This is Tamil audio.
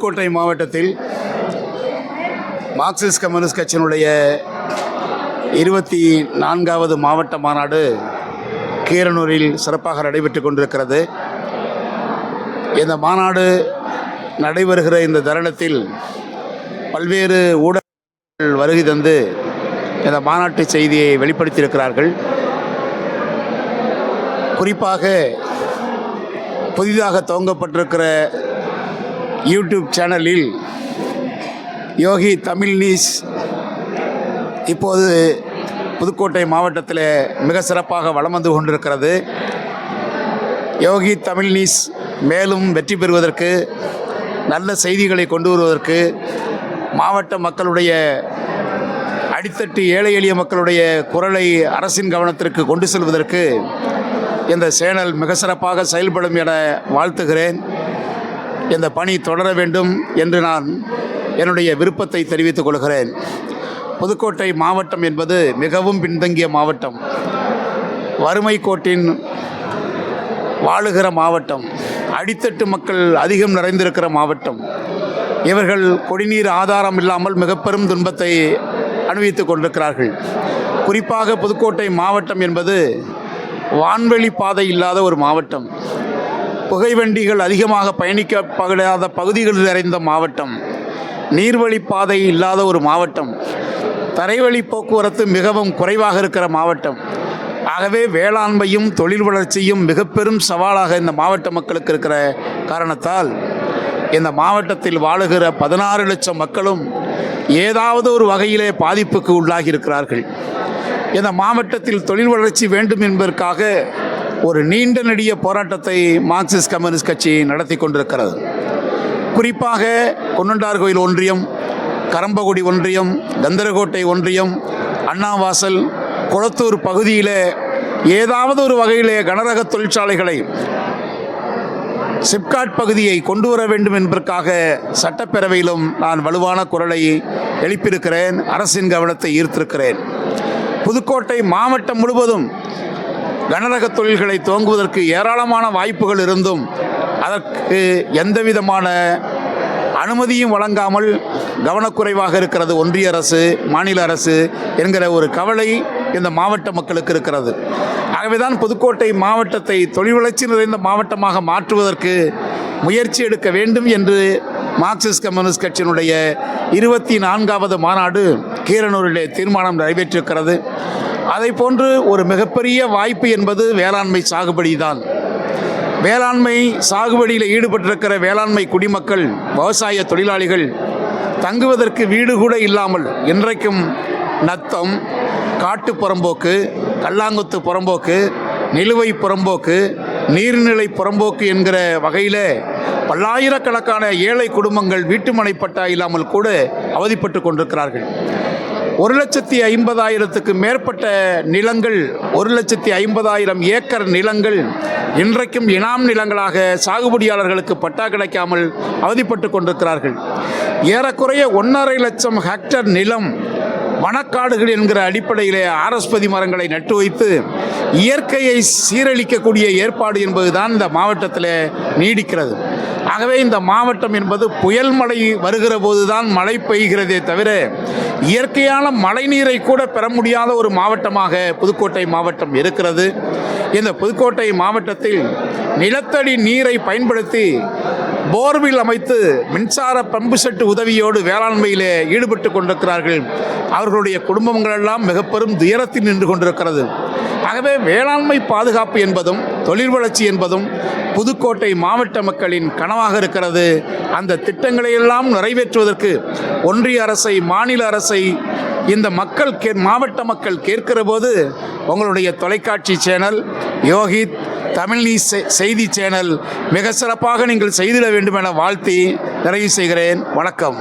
புதுக்கோட்டை மாவட்டத்தில் மார்க்சிஸ்ட் கம்யூனிஸ்ட் கட்சியினுடைய 24வது மாவட்ட மாநாடு கீரனூரில் சிறப்பாக நடைபெற்று கொண்டிருக்கிறது. இந்த மாநாடு நடைபெறுகிற இந்த தருணத்தில் பல்வேறு ஊடகங்கள் வருகை தந்து இந்த மாநாட்டு செய்தியை வெளிப்படுத்தியிருக்கிறார்கள். குறிப்பாக புதிதாக துவங்கப்பட்டிருக்கிற யூடியூப் சேனலில் யோகி தமிழ் நியூஸ் இப்போது புதுக்கோட்டை மாவட்டத்தில் மிக சிறப்பாக வலம் வந்து கொண்டிருக்கிறது. யோகி தமிழ் நியூஸ் மேலும் வெற்றி பெறுவதற்கு, நல்ல செய்திகளை கொண்டு வருவதற்கு, மாவட்ட மக்களுடைய அடித்தட்டு ஏழை எளிய மக்களுடைய குரலை அரசின் கவனத்திற்கு கொண்டு செல்வதற்கு இந்த சேனல் மிக சிறப்பாக செயல்படும் என வாழ்த்துகிறேன். இந்த பணி தொடர வேண்டும் என்று நான் என்னுடைய விருப்பத்தை தெரிவித்துக் கொள்கிறேன். புதுக்கோட்டை மாவட்டம் என்பது மிகவும் பின்தங்கிய மாவட்டம், வறுமை கோட்டின் வாழுகிற மாவட்டம், அடித்தட்டு மக்கள் அதிகம் நிறைந்திருக்கிற மாவட்டம். இவர்கள் குடிநீர் ஆதாரம் இல்லாமல் மிக பெரும் துன்பத்தை அனுபவித்துக் கொண்டிருக்கிறார்கள். குறிப்பாக புதுக்கோட்டை மாவட்டம் என்பது வான்வெளி பாதை இல்லாத ஒரு மாவட்டம், புகைவண்டிகள் அதிகமாக பயணிக்கப்படாத பகுதிகளில் நிறைந்த மாவட்டம், நீர்வழி பாதை இல்லாத ஒரு மாவட்டம், தரைவழி போக்குவரத்து மிகவும் குறைவாக இருக்கிற மாவட்டம். ஆகவே வேளாண்மையும் தொழில் வளர்ச்சியும் மிக பெரும் சவாலாக இந்த மாவட்ட மக்களுக்கு இருக்கிற காரணத்தால் இந்த மாவட்டத்தில் வாழுகிற 16 லட்சம் மக்களும் ஏதாவது ஒரு வகையிலே பாதிப்புக்கு உள்ளாகி இருக்கிறார்கள். இந்த மாவட்டத்தில் தொழில் வளர்ச்சி வேண்டும் என்பதற்காக ஒரு நீண்ட நெடிய போராட்டத்தை மார்க்சிஸ்ட் கம்யூனிஸ்ட் கட்சி நடத்தி கொண்டிருக்கிறது. குறிப்பாக கொன்னண்டார்கோயில் ஒன்றியம், கரம்பக்குடி ஒன்றியம், கந்தரகோட்டை ஒன்றியம், அண்ணாவாசல், குளத்தூர் பகுதியில் ஏதாவது ஒரு வகையிலே கனரக தொழிற்சாலைகளை, சிப்காட் பகுதியை கொண்டு வர வேண்டும் என்பதற்காக சட்டப்பேரவையிலும் நான் வலுவான குரலை எழுப்பியிருக்கிறேன், அரசின் கவனத்தை ஈர்த்திருக்கிறேன். புதுக்கோட்டை மாவட்டம் முழுவதும் கனரக தொழில்களை துவங்குவதற்கு ஏராளமான வாய்ப்புகள் இருந்தும் அதற்கு எந்தவிதமான அனுமதியும் வழங்காமல் கவனக்குறைவாக இருக்கிறது ஒன்றிய அரசு, மாநில அரசு என்கிற ஒரு கவலை இந்த மாவட்ட மக்களுக்கு இருக்கிறது. ஆகவேதான் புதுக்கோட்டை மாவட்டத்தை தொழில் வளர்ச்சி நிறைந்த மாவட்டமாக மாற்றுவதற்கு முயற்சி எடுக்க வேண்டும் என்று மார்க்சிஸ்ட் கம்யூனிஸ்ட் கட்சியினுடைய 24வது மாநாடு கீரனூரிலே தீர்மானம் நிறைவேற்றிருக்கிறது. அதை போன்று ஒரு மிகப்பெரிய வாய்ப்பு என்பது வேளாண்மை சாகுபடி தான். வேளாண்மை சாகுபடியில் ஈடுபட்டிருக்கிற வேளாண்மை குடிமக்கள், விவசாய தொழிலாளிகள் தங்குவதற்கு வீடு கூட இல்லாமல் இன்றைக்கும் நத்தம், காட்டு புறம்போக்கு, கல்லாங்குத்து புறம்போக்கு, நிலுவை புறம்போக்கு, நீர்நிலை புறம்போக்கு என்கிற வகையில் பல்லாயிரக்கணக்கான ஏழை குடும்பங்கள் வீட்டுமனை பட்டா இல்லாமல் கூட அவதிப்பட்டு கொண்டிருக்கிறார்கள். 1,50,000க்கு மேற்பட்ட நிலங்கள், 1,50,000 ஏக்கர் நிலங்கள் இன்றைக்கும் இனாம் நிலங்களாக சாகுபடியாளர்களுக்கு பட்டா கிடைக்காமல் அவதிப்பட்டு கொண்டிருக்கிறார்கள். ஏறக்குறைய 1,50,000 லட்சம் ஹெக்டர் நிலம் வனக்காடுகள் என்கிற அடிப்படையிலே ஆரஸ்பதி மரங்களை நட்டு வைத்து இயற்கையை சீரழிக்கக்கூடிய ஏற்பாடு என்பதுதான் இந்த மாவட்டத்தில் நீடிக்கிறது. ஆகவே இந்த மாவட்டம் என்பது புயல் மழை வருகிற போதுதான் மழை பெய்கிறதே தவிர இயற்கையான மழை நீரை கூட பெற முடியாத ஒரு மாவட்டமாக புதுக்கோட்டை மாவட்டம் இருக்கிறது. இந்த புதுக்கோட்டை மாவட்டத்தில் நிலத்தடி நீரை பயன்படுத்தி போர்வில் அமைத்து மின்சார பம்பு செட்டு உதவியோடு வேளாண்மையிலே ஈடுபட்டு கொண்டிருக்கிறார்கள். அவர்களுடைய குடும்பங்களெல்லாம் மிக பெரும் துயரத்தில் நின்று கொண்டிருக்கிறது. ஆகவே வேளாண்மை பாதுகாப்பு என்பதும் தொழில் வளர்ச்சி என்பதும் புதுக்கோட்டை மாவட்ட மக்களின் கனவாக இருக்கிறது. அந்த திட்டங்களையெல்லாம் நிறைவேற்றுவதற்கு ஒன்றிய அரசை, மாநில அரசை இந்த மக்கள் மாவட்ட மக்கள் கேட்கிற போது உங்களுடைய தொலைக்காட்சி சேனல் யோகி தமிழ் நியூஸ் செய்தி சேனல் மிக சிறப்பாக நீங்கள் செய்திட வேண்டும் என வாழ்த்தி நிறைவு செய்கிறேன். வணக்கம்.